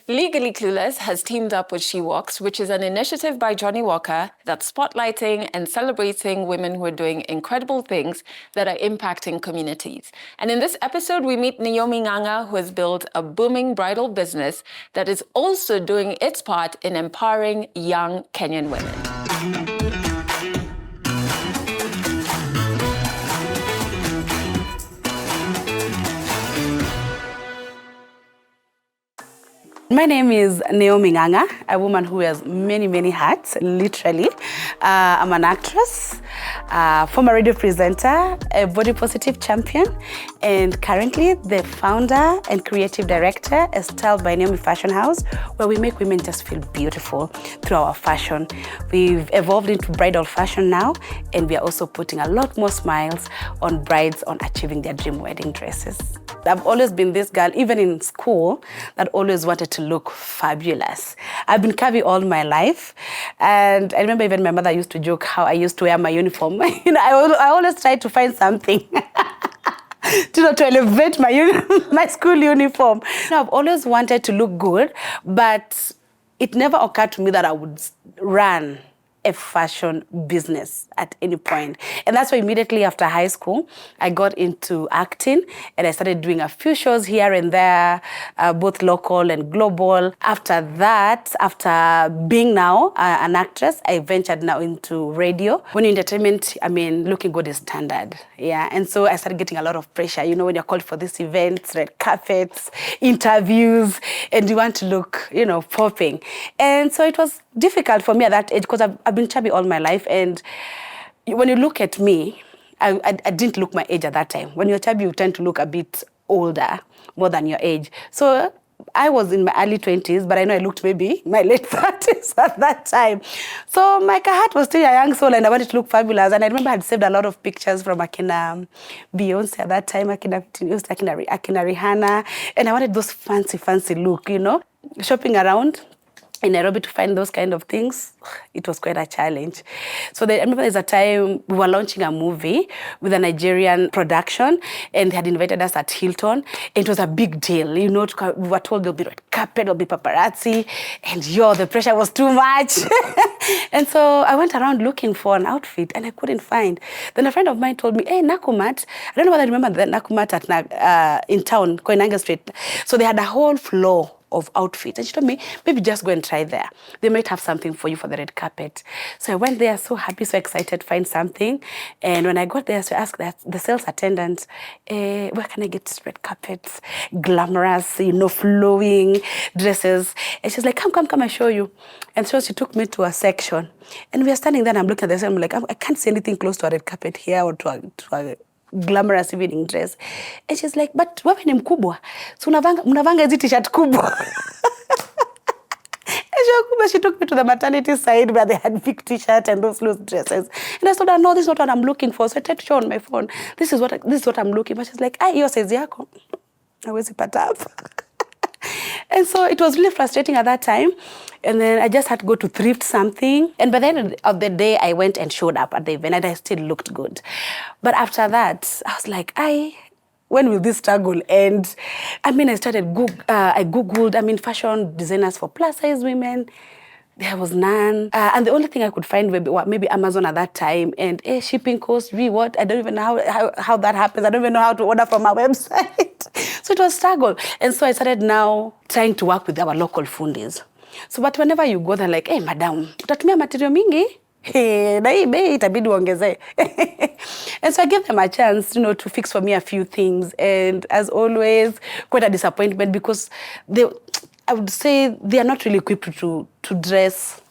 Legally Clueless has teamed up with She Walks, which is an initiative by Johnnie Walker that's spotlighting and celebrating women who are doing incredible things that are impacting communities. And in this episode, we meet Neomi Ng'anga, who has built a booming bridal business that is also doing its part in empowering young Kenyan women. My name is Neomi Ng'anga, a woman who wears many, many hats, literally. I'm an actress, former radio presenter, a body positive champion, and currently the founder and creative director at Styled by Neomi Fashion House, where we make women just feel beautiful through our fashion. We've evolved into bridal fashion now, and we are also putting a lot more smiles on brides on achieving their dream wedding dresses. I've always been this girl, even in school, that always wanted to look fabulous. I've been curvy all my life. And I remember even my mother used to joke how I used to wear my uniform. I always tried to find something to elevate my school uniform. I've always wanted to look good, but it never occurred to me that I would run a fashion business at any point. And that's why immediately after high school, I got into acting and I started doing a few shows here and there, both local and global. After that, after being now an actress, I ventured now into radio. When you're entertainment, looking good is standard. Yeah, and so I started getting a lot of pressure. You know, when you're called for these events, red carpets, interviews, and you want to look, popping. And so it was difficult for me at that age because I've been chubby all my life, and when you look at me, I didn't look my age at that time. When you're chubby, you tend to look a bit older, more than your age. So I was in my early 20s, but I know I looked maybe my late 30s at that time. So my heart was still a young soul, and I wanted to look fabulous. And I remember I had saved a lot of pictures from Akina Beyonce at that time, Akina Rihanna, and I wanted those fancy look, shopping around in Nairobi to find those kind of things. It was quite a challenge. So I remember there's a time we were launching a movie with a Nigerian production, and they had invited us at Hilton. It was a big deal. We were told there'll be red carpet, there'll be paparazzi, and the pressure was too much. And so I went around looking for an outfit, and I couldn't find. Then a friend of mine told me, hey, Nakumat, I don't know whether I remember the Nakumat in town, Koinange Street. So they had a whole floor of outfits. And she told me, maybe just go and try there. They might have something for you for the red carpet. So I went there so happy, so excited to find something. And when I got there, so I asked the sales attendant, where can I get red carpets, glamorous, flowing dresses? And she's like, come, I show you. And so she took me to a section. And we are standing there, and I'm looking at this, and I'm like, I can't see anything close to a red carpet here or to a glamorous evening dress. And she's like, but wewe ni mkubwa. So mnavanga hizi t-shirt kubwa. And she took me to the maternity side where they had big t-shirts and those loose dresses. And I told her, no, this is not what I'm looking for. So I tried to show on my phone, this is what I'm looking for. She's like, hiyo size yako. Hawezi pata hapa. And so it was really frustrating at that time. And then I just had to go to thrift something. And by the end of the day, I went and showed up at the event, and I still looked good. But after that, I was like, when will this struggle end? I Googled, fashion designers for plus size women. There was none. And the only thing I could find maybe Amazon at that time. And shipping cost, what? I don't even know how that happens. I don't even know how to order from our website. So it was a struggle. And so I started now trying to work with our local fundis. So but whenever you go, they're like, hey, madam, utatumia material mingi? Na hii bei itabidi uongezee. And so I gave them a chance, to fix for me a few things. And as always, quite a disappointment because I would say they are not really equipped to dress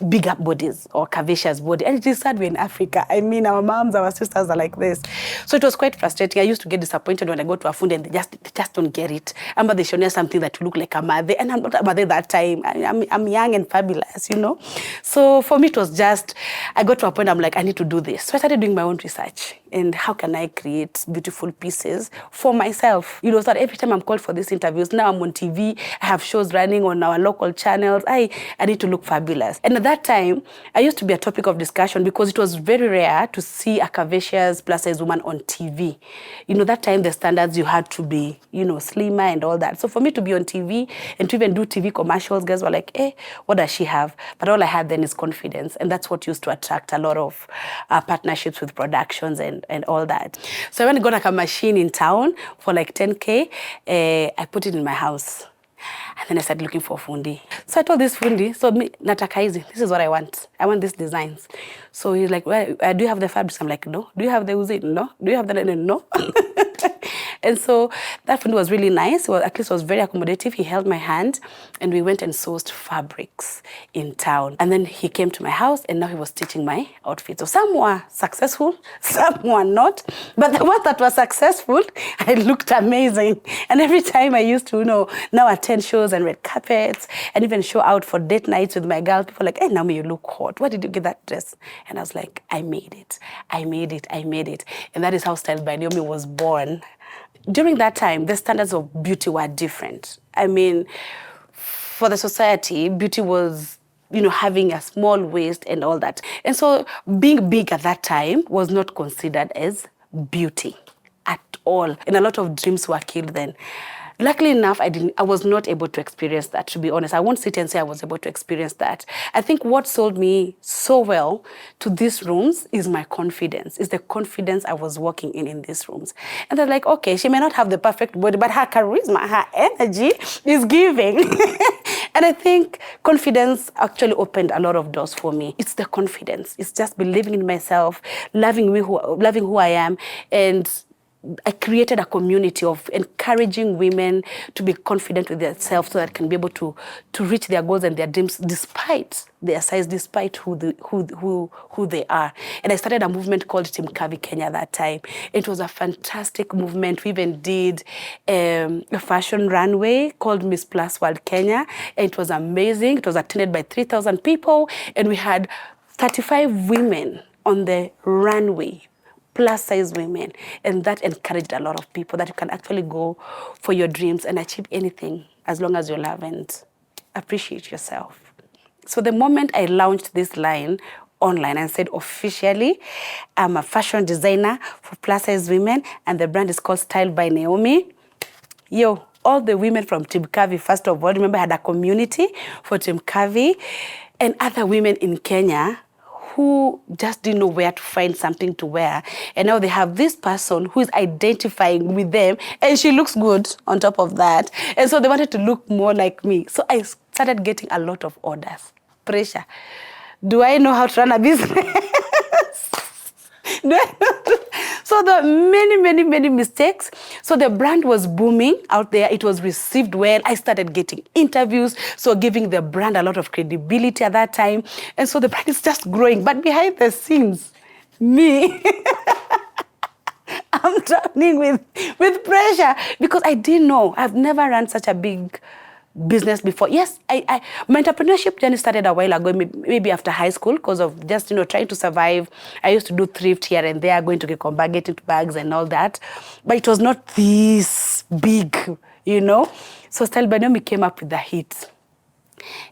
bigger bodies or curvaceous body. And it is sad we're in Africa. Our moms, our sisters are like this. So it was quite frustrating. I used to get disappointed when I go to a food and they just don't get it. But they show me something that look like a mother. And I'm not a mother that time. I'm young and fabulous, So for me, it was just, I got to a point, I'm like, I need to do this. So I started doing my own research. And how can I create beautiful pieces for myself? So that every time I'm called for these interviews, now I'm on TV, I have shows running on our local channels. I need to look fabulous. curvaceous. And at that time, I used to be a topic of discussion because it was very rare to see a curvaceous plus size woman on TV. That time the standards, you had to be, slimmer and all that. So for me to be on TV and to even do TV commercials, guys were like, what does she have? But all I had then is confidence. And that's what used to attract a lot of partnerships with productions and all that. So when I got like a machine in town for like 10K, I put it in my house. And then I started looking for fundi. So I told this fundi, so nataka hizi, this is what I want. I want these designs. So he's like, well, do you have the fabrics? I'm like, no. Do you have the uzi? No. Do you have the linen? No. And so that fundi was really nice. Well, at least was very accommodative. He held my hand and we went and sourced fabrics in town. And then he came to my house and now he was stitching my outfits. So some were successful, some were not. But the ones that were successful, I looked amazing. And every time I used to, now attend shows and red carpets and even show out for date nights with my girl, people were like, hey, Naomi, you look hot. Where did you get that dress? And I was like, I made it. I made it. I made it. And that is how Style by Naomi was born. During that time, the standards of beauty were different. I mean, for the society, beauty was, having a small waist and all that. And so being big at that time was not considered as beauty at all. And a lot of dreams were killed then. Luckily enough, I was not able to experience that, to be honest. I won't sit and say I was able to experience that. I think what sold me so well to these rooms is my confidence, is the confidence I was walking in these rooms. And they're like, okay, she may not have the perfect body, but her charisma, her energy is giving. And I think confidence actually opened a lot of doors for me. It's the confidence. It's just believing in myself, loving who I am, and I created a community of encouraging women to be confident with themselves so that they can be able to reach their goals and their dreams despite their size, despite who they are. And I started a movement called Team Kavi Kenya that time. It was a fantastic movement. We even did a fashion runway called Miss Plus World Kenya. And it was amazing. It was attended by 3,000 people. And we had 35 women on the runway, plus size women, and that encouraged a lot of people that you can actually go for your dreams and achieve anything as long as you love and appreciate yourself. So the moment I launched this line online and said officially, I'm a fashion designer for plus size women and the brand is called Style by Naomi. All the women from Team Kavi, first of all, remember I had a community for Team Kavi and other women in Kenya who just didn't know where to find something to wear. And now they have this person who is identifying with them and she looks good on top of that. And so they wanted to look more like me. So I started getting a lot of orders. Pressure. Do I know how to run a business? So there were many mistakes. So the brand was booming out there. It was received well. I started getting interviews, so giving the brand a lot of credibility at that time. And so the brand is just growing. But behind the scenes, me, I'm drowning with pressure because I didn't know. I've never run such a big business before. Yes, my entrepreneurship journey started a while ago, maybe after high school, because of just, trying to survive. I used to do thrift here and there, going to Gikomba, getting bags and all that. But it was not this big, So Style by Naomi came up with the hit.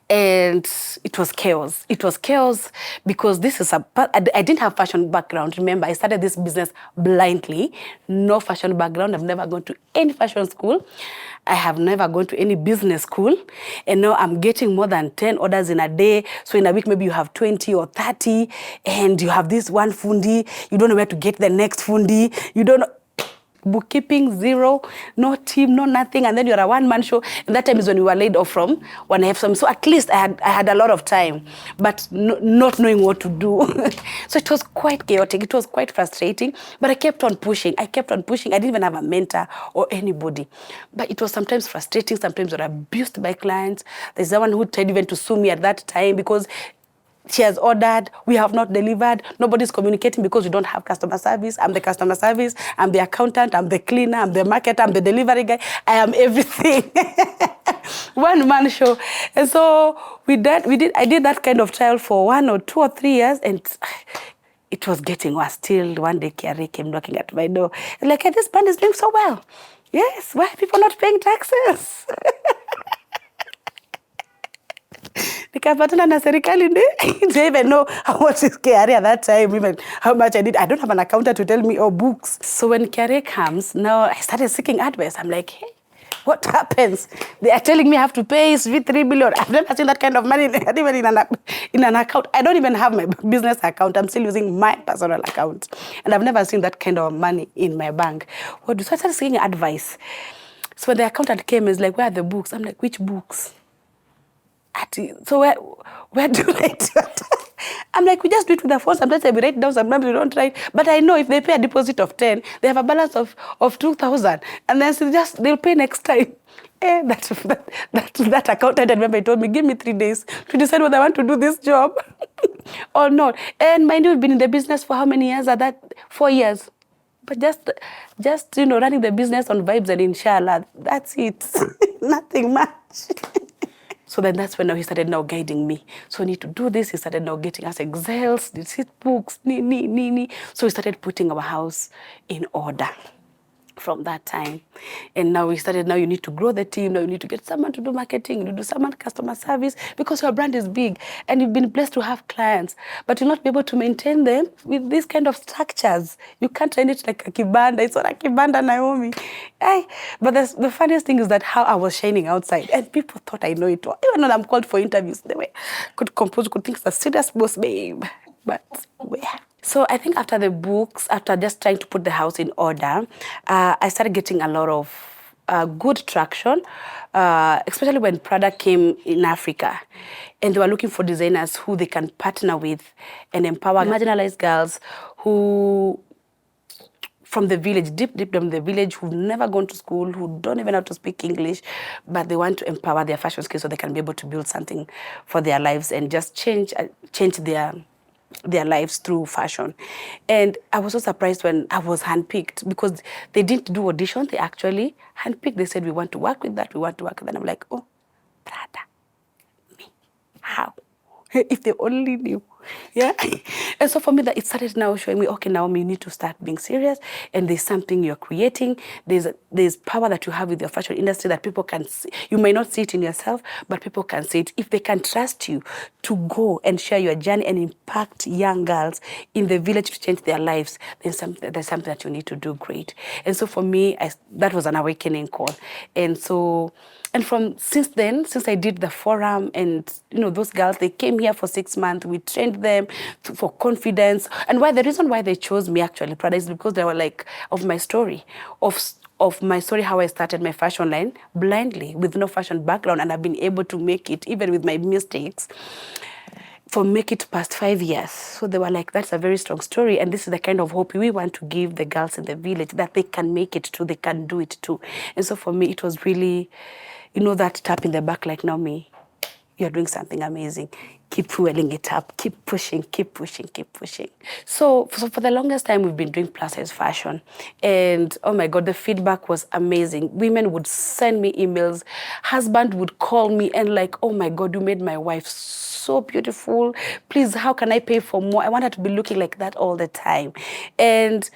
And it was chaos. It was chaos because I didn't have fashion background. Remember, I started this business blindly. No fashion background. I've never gone to any fashion school. I have never gone to any business school. And now I'm getting more than 10 orders in a day. So in a week, maybe you have 20 or 30. And you have this one fundi. You don't know where to get the next fundi. You don't know. Bookkeeping, zero, no team, no nothing, and then you're a one-man show. And that time is when we were laid off from One FM. So at least I had a lot of time, but not knowing what to do. So it was quite chaotic. It was quite frustrating, but I kept on pushing. I didn't even have a mentor or anybody. But it was sometimes frustrating. Sometimes we were abused by clients. There's someone who tried even to sue me at that time because she has ordered, we have not delivered, nobody's communicating because we don't have customer service. I'm the customer service, I'm the accountant, I'm the cleaner, I'm the marketer, I'm the delivery guy, I am everything. One man show. And so I did that kind of trial for 1 or 2 or 3 years, and it was getting worse. Till one day Kiari came knocking at my door. And like, hey, this brand is doing so well. Yes, why are people not paying taxes? Nikapatana na serikali didn't even know how much is KRA at that time, even how much I did. I don't have an accountant to tell me, books. So when KRA comes, now I started seeking advice. I'm like, hey, what happens? They are telling me I have to pay 3 billion. I've never seen that kind of money even in an account. I don't even have my business account. I'm still using my personal account. And I've never seen that kind of money in my bank. So I started seeking advice. So when the accountant came, he's like, where are the books? I'm like, which books? So where do I do it? I'm like, we just do it with the phone. Sometimes we write down, sometimes we don't write. But I know if they pay a deposit of 10, they have a balance of 2,000. And then they'll pay next time. That accountant, I remember, he told me, give me 3 days to decide whether I want to do this job or not. And mind you, we've been in the business for how many years? 4 years. But just running the business on vibes and inshallah, that's it. Nothing much. So then that's when now he started now guiding me. So we need to do this. He started now getting us Excels, receipt books, So we started putting our house in order from that time. And now we started, now you need to grow the team, now you need to get someone to do marketing, you need to do someone customer service, because your brand is big and you've been blessed to have clients, but you'll not be able to maintain them with these kind of structures. You can't run it like a kibanda. It's not a kibanda, Naomi. But the funniest thing is that how I was shining outside, and people thought I know it all. Even when I'm called for interviews, they could compose, could think it's a serious boss, babe. But where? So I think after the books, after just trying to put the house in order, I started getting a lot of good traction, especially when Prada came in Africa. And they were looking for designers who they can partner with and empower marginalized girls who, from the village, deep down in the village, who've never gone to school, who don't even know how to speak English, but they want to empower their fashion skills so they can be able to build something for their lives and just change their lives through fashion. And I was so surprised when I was handpicked, because they didn't do auditions, they actually handpicked. They said, we want to work with that, we want to work with that. And I'm like, oh, Prada, me, how? If they only knew. Yeah. And so for me, that it started now showing me, okay, Naomi, you need to start being serious, and there's something you're creating. There's power that you have with your fashion industry that people can see. You may not see it in yourself, but people can see it. If they can trust you to go and share your journey and impact young girls in the village to change their lives, then there's something that you need to do great. And so for me, that was an awakening call. And so, since then, since I did the forum, and those girls, they came here for 6 months. We trained them for confidence. And the reason why they chose me actually, Prada, is because they were like, of my story, of my story, how I started my fashion line blindly with no fashion background, and I've been able to make it, even with my mistakes, make it past 5 years. So they were like, that's a very strong story, and this is the kind of hope we want to give the girls in the village, that they can make it too, they can do it too. And so for me, it was really, that tap in the back, like, Naomi, you're doing something amazing. Keep fueling it up, keep pushing, keep pushing, keep pushing. So for the longest time, we've been doing plus size fashion. And oh my God, the feedback was amazing. Women would send me emails. Husband would call me and like, oh my God, you made my wife so beautiful. Please, how can I pay for more? I want her to be looking like that all the time. And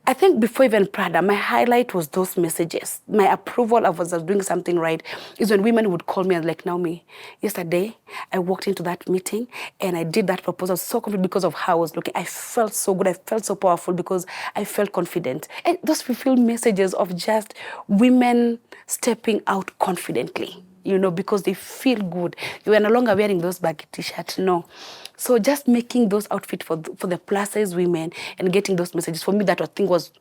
I think before even Prada, my highlight was those messages. My approval of was doing something right is when women would call me and like, Naomi, yesterday I walked into that meeting and I did that proposal so confident because of how I was looking. I felt so good. I felt so powerful because I felt confident. And those fulfilled messages of just women stepping out confidently, because they feel good. You are no longer wearing those baggy t-shirts, no. So just making those outfits for the plus size women and getting those messages, for me, that I think was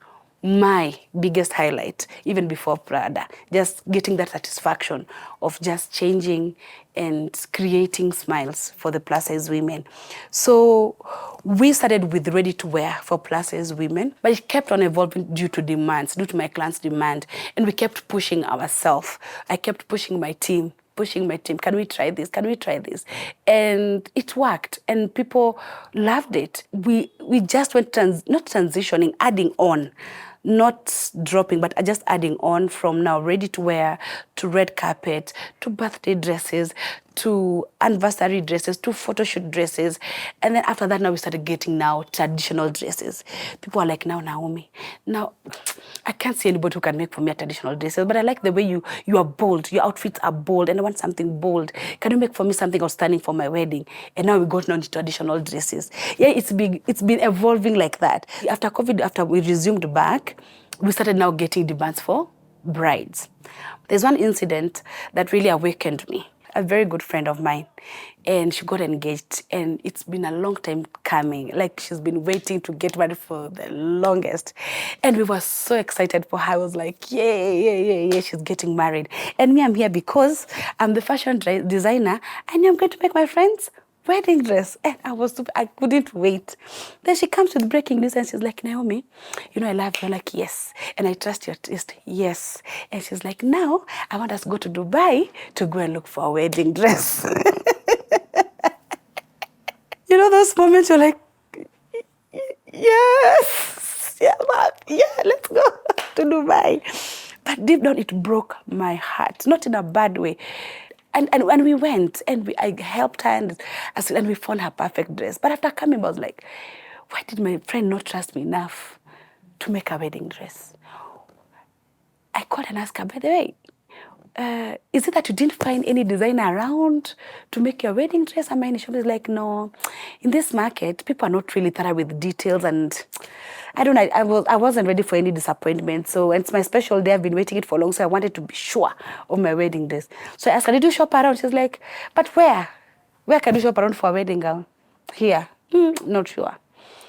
my biggest highlight, even before Prada. Just getting that satisfaction of just changing and creating smiles for the plus size women. So we started with ready to wear for plus size women, but it kept on evolving due to my clients' demand. And we kept pushing ourselves. I kept pushing my team. Can we try this? Can we try this? And it worked, and people loved it. We just went, not transitioning, adding on, not dropping, but just adding on from now ready to wear to red carpet to birthday dresses to anniversary dresses, to photo shoot dresses. And then after that, now we started getting now traditional dresses. People are like, now, Naomi, now I can't see anybody who can make for me a traditional dresses, but I like the way you are bold. Your outfits are bold, and I want something bold. Can you make for me something outstanding for my wedding? And now we got on to traditional dresses. Yeah, it's been evolving like that. After COVID, after we resumed back, we started now getting demands for brides. There's one incident that really awakened me. A very good friend of mine, and she got engaged, and it's been a long time coming. Like, she's been waiting to get married for the longest, and we were so excited for her. I was like, yeah, she's getting married. And me, I'm here because I'm the fashion designer, and I'm going to make my friends wedding dress. And I couldn't wait. Then she comes with breaking news and she's like, Naomi, I love you. I'm like, yes. And I trust your taste. Yes. And she's like, now I want us to go to Dubai to go and look for a wedding dress. Those moments you're like, yes, yeah, mom, yeah, let's go to Dubai. But deep down, it broke my heart, not in a bad way. And we went, and I helped her, and we found her perfect dress. But after coming, I was like, why did my friend not trust me enough to make a wedding dress? I called and asked her, by the way, is it that you didn't find any designer around to make your wedding dress? And she was like, no, in this market, people are not really thorough with details, and I don't know, I wasn't ready for any disappointment. So it's my special day. I've been waiting it for long, so I wanted to be sure of my wedding dress. So I asked her, did you shop around? She's like, but where? Where can you shop around for a wedding gown? Here. Not sure.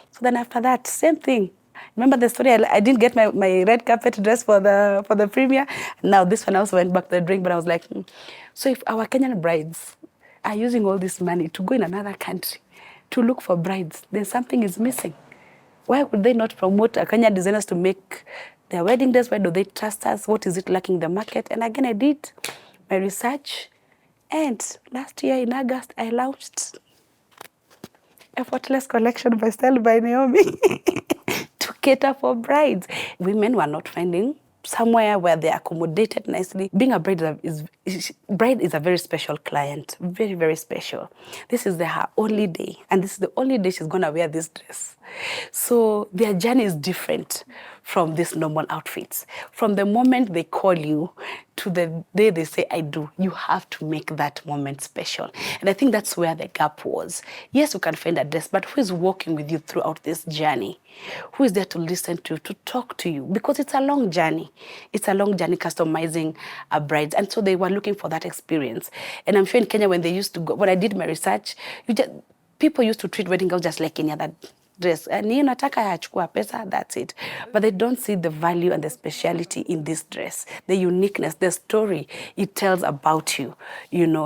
So then after that, same thing. Remember the story? I didn't get my red carpet dress for the premiere. Now this one also went back to the drink, but I was like, so if our Kenyan brides are using all this money to go in another country to look for brides, then something is missing. Why would they not promote Kenyan designers to make their wedding dress? Why do they trust us? What is it lacking in the market? And again, I did my research. And last year in August, I launched Effortless Collection by Style by Naomi to cater for brides. Women were not finding somewhere where they're accommodated nicely. Being a bride bride is a very special client, very, very special. This is her only day, and this is the only day she's gonna wear this dress. So their journey is different from these normal outfits. From the moment they call you to the day they say, I do, you have to make that moment special. And I think that's where the gap was. Yes, you can find a dress, but who is walking with you throughout this journey? Who is there to listen to talk to you? Because it's a long journey. It's a long journey customizing a bride. And so they were looking for that experience. And I'm sure in Kenya, when they used to go, when I did my research, people used to treat wedding gowns just like any other dress. And nataka yachukua pesa, that's it. But they don't see the value and the speciality in this dress, the uniqueness, the story it tells about you,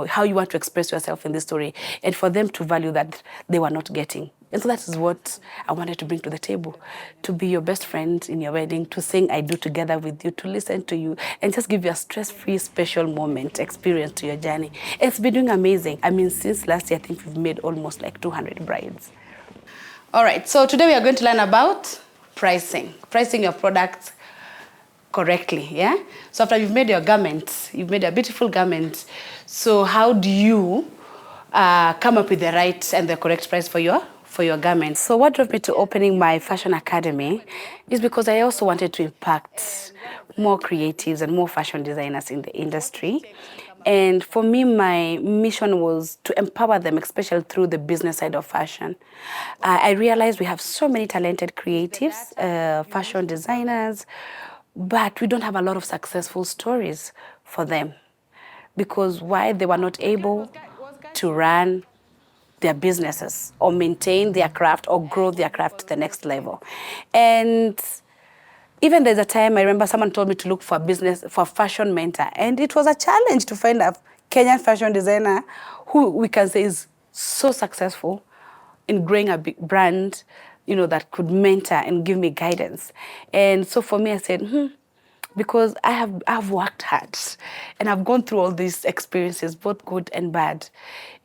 how you want to express yourself in this story. And for them to value that, they were not getting. And so that is what I wanted to bring to the table, to be your best friend in your wedding, to sing I do together with you, to listen to you, and just give you a stress-free, special moment, experience to your journey. It's been doing amazing. I mean, since last year, I think we've made almost like 200 brides. All right, so today we are going to learn about pricing your products correctly, yeah? So after you've made your garment, you've made a beautiful garment, so how do you come up with the right and the correct price for your garment? So what drove me to opening my fashion academy is because I also wanted to impact more creatives and more fashion designers in the industry. And for me, my mission was to empower them, especially through the business side of fashion. I realized we have so many talented creatives, fashion designers, but we don't have a lot of successful stories for them. Because why? They were not able to run their businesses or maintain their craft or grow their craft to the next level. And even there's a time I remember someone told me to look for a fashion mentor. And it was a challenge to find a Kenyan fashion designer who we can say is so successful in growing a big brand, that could mentor and give me guidance. And so for me, I said, because I've worked hard and I've gone through all these experiences, both good and bad.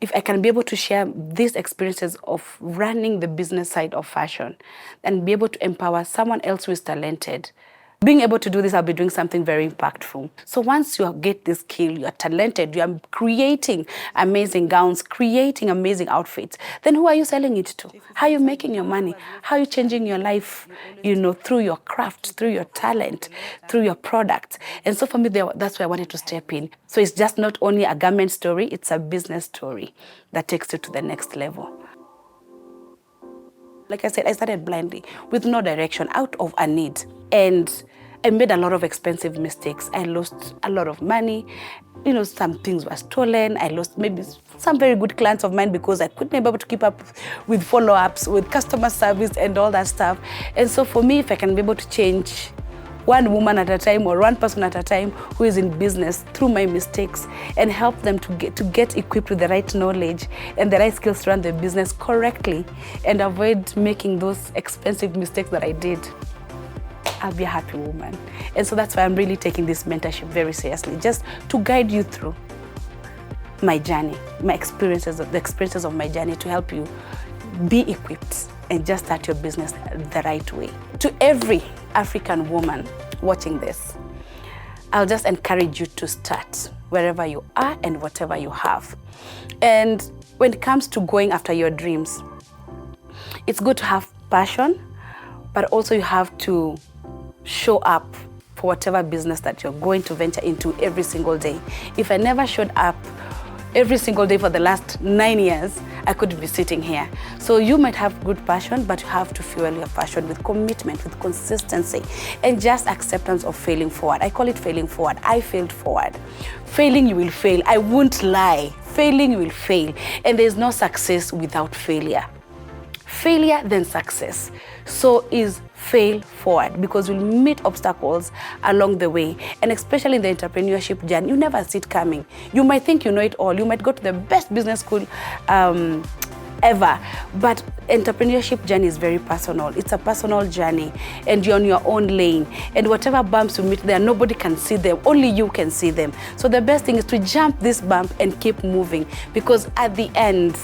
If I can be able to share these experiences of running the business side of fashion and be able to empower someone else who is talented, being able to do this, I'll be doing something very impactful. So once you get this skill, you're talented, you're creating amazing gowns, creating amazing outfits, then who are you selling it to? How are you making your money? How are you changing your life, through your craft, through your talent, through your products? And so for me, that's where I wanted to step in. So it's just not only a garment story, it's a business story that takes you to the next level. Like I said, I started blindly with no direction, out of a need. And I made a lot of expensive mistakes. I lost a lot of money. Some things were stolen. I lost maybe some very good clients of mine because I couldn't be able to keep up with follow-ups, with customer service and all that stuff. And so for me, if I can be able to change one woman at a time or one person at a time who is in business through my mistakes and help them to get equipped with the right knowledge and the right skills to run the business correctly and avoid making those expensive mistakes that I did, I'll be a happy woman. And so that's why I'm really taking this mentorship very seriously, just to guide you through my journey, the experiences of my journey, to help you be equipped and just start your business the right way. To every African woman watching this, I'll just encourage you to start wherever you are and whatever you have. And when it comes to going after your dreams, it's good to have passion, but also you have to show up for whatever business that you're going to venture into every single day. If I never showed up every single day for the last 9 years, I couldn't be sitting here. So you might have good passion, but you have to fuel your passion with commitment, with consistency, and just acceptance of failing forward. I call it failing forward. I failed forward. Failing, you will fail. I won't lie. Failing, you will fail. And there's no success without failure. Failure, then success. So is fail forward, because you'll meet obstacles along the way. And especially in the entrepreneurship journey, you never see it coming. You might think you know it all. You might go to the best business school ever. But entrepreneurship journey is very personal. It's a personal journey, and you're on your own lane. And whatever bumps you meet there, nobody can see them. Only you can see them. So the best thing is to jump this bump and keep moving, because at the end,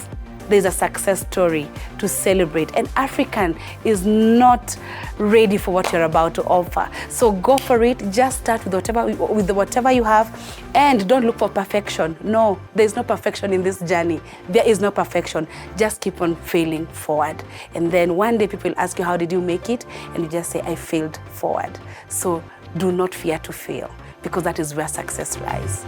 there's a success story to celebrate. And African is not ready for what you're about to offer. So go for it. Just start with whatever you have, and don't look for perfection. No, there's no perfection in this journey. There is no perfection. Just keep on failing forward. And then one day people will ask you, how did you make it? And you just say, I failed forward. So do not fear to fail, because that is where success lies.